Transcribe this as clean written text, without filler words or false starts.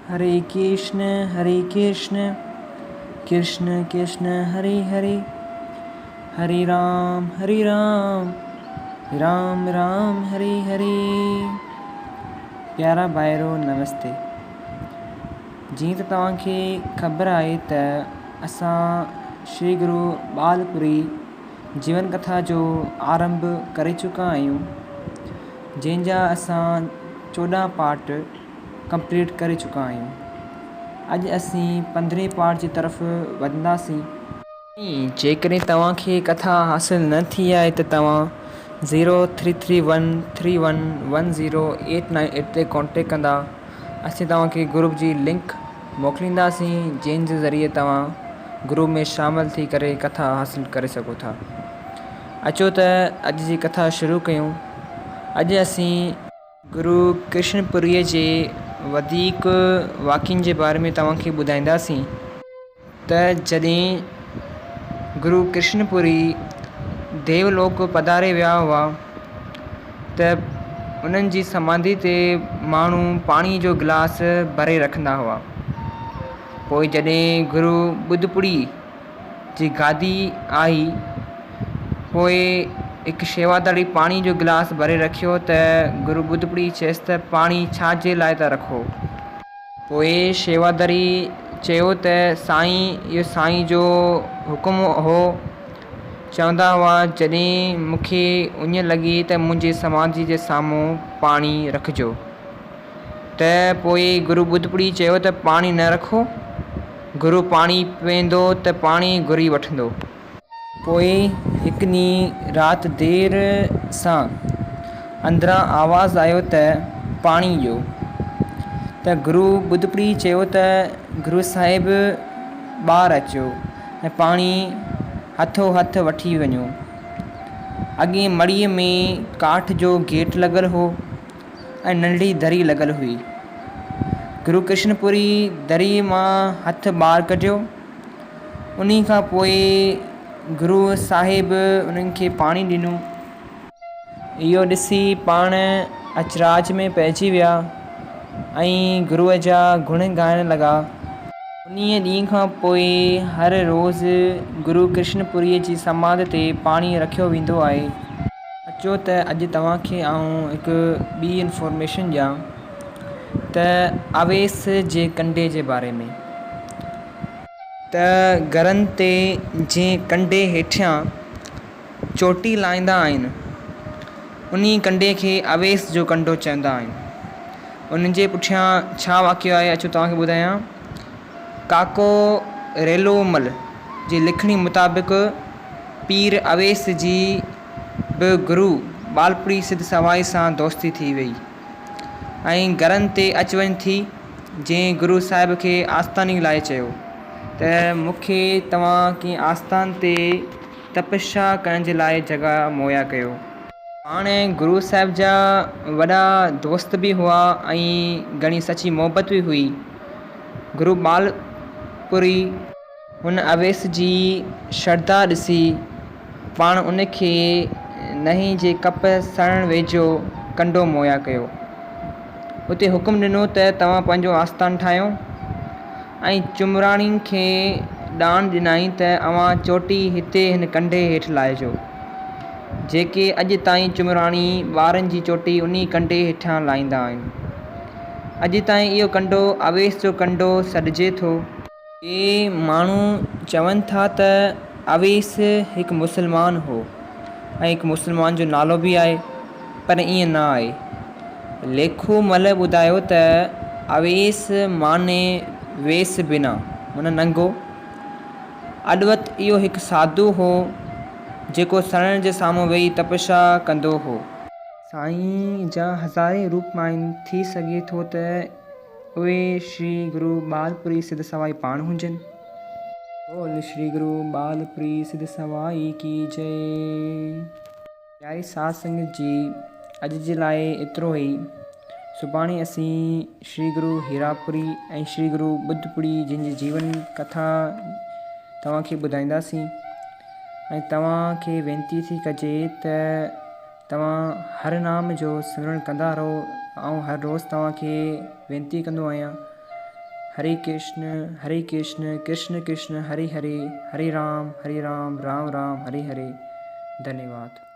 हरे कृष्ण कृष्ण कृष्ण हरे हरे, हरे राम राम राम हरे हरे। प्यारा भाइरो नमस्ते। जीअं त तव्हांखे ख़बर आहे त असां श्री गुरु बालपुरी जीवन कथा जो आरंभ करे चुका आहियूं, जंहिंजा असां 14 पार्ट कंप्लीट करे चुका आहियूं। अॼु असीं 15 पार्ट जी तरफ़ वधंदासीं। जेकॾहिं तव्हांखे कथा हासिल न थी आहे त तव्हां 0331311089 ते कॉन्टेक्ट कंदा। असीं तव्हांखे ग्रुप जी लिंक मोकिलींदासीं, जंहिंजे ज़रिए तव्हां ग्रुप में शामिल थी करे कथा हासिल करे सघो था। अचो त अॼु जी कथा शुरू कयूं। अॼु असीं गुरु कृष्णपुरीअ जे वधीक वाक्यनि जे बारे में तव्हांखे ॿुधाईंदासीं त जॾहिं गुरु कृष्णपुरी देवलोक पधारे विया हुआ त उन्हनि जी समाधि ते माण्हू पाणी जो गिलास भरे रखंदा हुआ। पोइ जॾहिं गुरु बुद्धपुरी जी गादी आई, पोइ हिकु शेवादारी पाणी जो गिलास भरे रखियो त गुरु बुद्धपुरी चयसि त पाणी छाजे लाइ था रखो। पोइ शेवादारी चयो त साईं, इहो साईं जो हुकुम हो। चवंदा हुआ जॾहिं मूंखे उञ लॻी त मुंहिंजे समाधि जे साम्हूं पाणी रखिजो। त पोइ गुरु बुद्धपुरी चयो त पाणी न रखो, गुरु पाणी पीअंदो त पाणी घुरी वठंदो। पोइ हिकु ॾींहुं राति देर सां अंदरां आवाज़ु आयो त पाणी ॾियो। त गुरु बुद्धपुरी चयो त गुरु साहिब ॿाहिरि अचो ऐं पाणी हथो हथ वठी वञो। अॻे मड़ीअ में काठ जो गेट लॻल हो ऐं नंढी दरी लॻल हुई। गुरु कृष्णपुरी दरीअ मां हथु ॿाहिरि कढियो। उन खां पोइ गुरु साहिब उन्हनि खे पाणी ॾिनो। इहो ॾिसी पाण अचराज में पइजी विया ऐं गुरुअ जा गुण ॻाइण लॻा। उन ॾींहं खां पोइ हर रोज़ु गुरु कृष्णपुरीअ जी समाधि ते पाणी रखियो वेंदो आहे। अचो त अॼु तव्हांखे आउं हिकु ॿी इंफॉर्मेशन ॾियां त अवेस जे कंडे जे बारे में। त घरनि ते जंहिं कंडे हेठियां चोटी लाहींदा आहिनि, उन कंडे खे अवेस जो कंडो चवंदा आहिनि। उन जे पुठियां छा वाक़ियो आहे, अचो तव्हांखे ॿुधायां। काको रेलोमल जी लिखणी मुताबिक़ पीर अवेस जी बि गुरु बालपुरी सिद्ध सवाई सां दोस्ती थी वई ऐं घरनि ते अच वञ थी। जंहिं गुरु साहिब खे आस्थानी लाइ चयो त मूंखे तव्हां कंहिं आस्थान ते तपस्या करण जे लाइ जॻह मुहैया कयो। हाणे गुरु साहिब जा वॾा दोस्त बि हुआ ऐं घणी सची मोहबत बि हुई। गुरु बालपुरी हुन अवेस जी श्रद्धा ॾिसी पाण उनखे नही जे कप सरण वेझो कंडो मुहैया कयो। उते हुकुम ॾिनो त तव्हां पंहिंजो आस्थान ठाहियो ऐं चुमराणियुनि खे ॾान ॾिनाई त अव्हां चोटी हिते हिन कंडे हेठि लाहिजो। जेके अॼु ताईं चुमराणी ॿारनि जी चोटी उन कंडे हेठां लाहींदा आहिनि। अॼु ताईं इहो कंडो अवेस जो कंडो सॾिजे थो। इहे माण्हू चवनि था त अवेस हिकु मुस्लमान हो ऐं हिकु मुस्लमान जो नालो बि आहे, पर ईअं न आहे। लेखोमल ॿुधायो त अवेस माने वेस बिना, माना नंगो। अॾवत इहो हिकु साधू हो जेको सरण जे साम्हूं वेही तपस्या कंदो हो। साईं जा हज़ारे रूप आहिनि, थी सघे थो त उहे श्री गुरु बालपुरी सिद्ध सवाई पाण हुजनि। बोल श्री गुरु बालपुरी सिद्ध सवाई की जय। प्यारी साध संगत जी, अॼु जे लाइ एतिरो ई। सुभाणे असीं श्री गुरु हीरापुरी ऐं श्री गुरु बुद्धपुरी जिन जी जीवन कथा तव्हांखे ॿुधाईंदासीं ऐं तव्हांखे वेनिती थी कजे त तव्हां हर नाम जो सिमरन कंदा रहो। ऐं हर रोज़ु तव्हांखे वेनिती कंदो आहियां हरे कृष्ण कृष्ण कृष्ण हरे हरे, हरे राम राम राम हरे हरे। धन्यवाद।